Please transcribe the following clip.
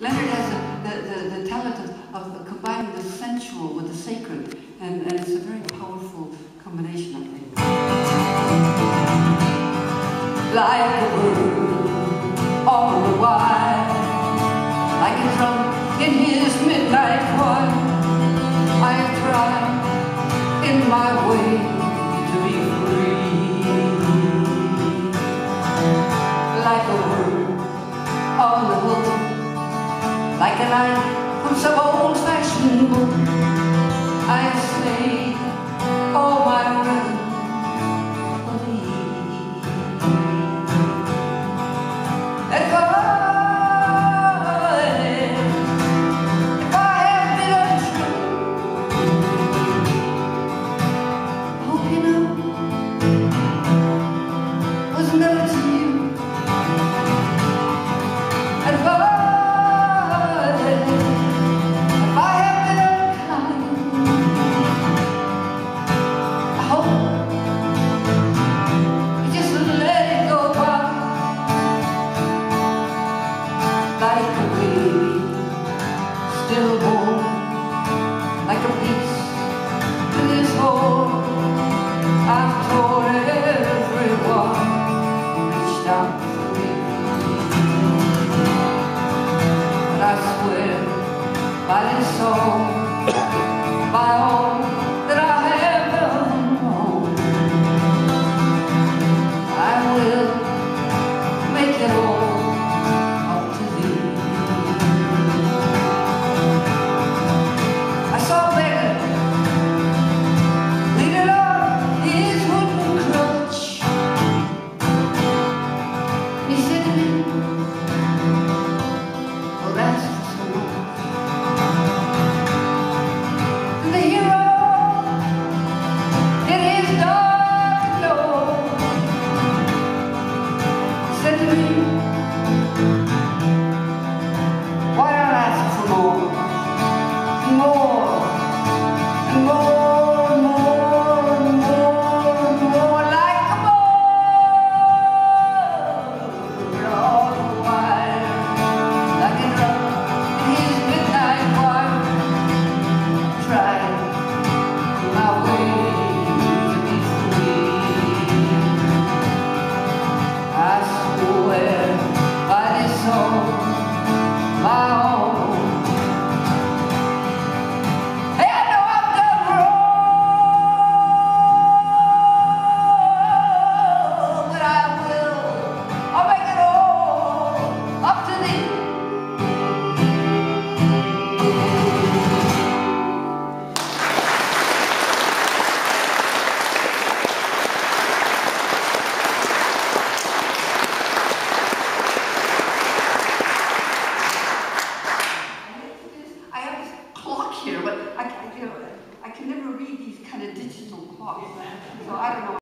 Leonard has the talent of combining the sensual with the sacred, and it's a very powerful combination, I think. Like a bird on the wire, like a drum in his midnight choir, I have tried in my way to be free. Like a bird on the hook, like a line from some old-fashioned book, I say, oh my rhythm for thee. If I have been untrue, hope you know was never to you. And if I have been unkind, I hope you just let it go by. Like a baby, stillborn, like a piece in this hole. I've told everyone, reached out for me. But I swear, by this soul, by all that I have done wrong, I will make it all up to thee. I saw a beggar leaning on his wooden crutch. He said to me, well, that's so much. And the hero in his dark door said to me, why not ask for more, and more, and more, and more, and more, and more, like a bird on the wire, like a drum in his midnight choir. Tried my way to be free. I swear by this soul, my own. Hey, I know I've done wrong, but I'll make it all up to thee. I have this clock here, but I can never read these kind of digital clocks, so I don't know.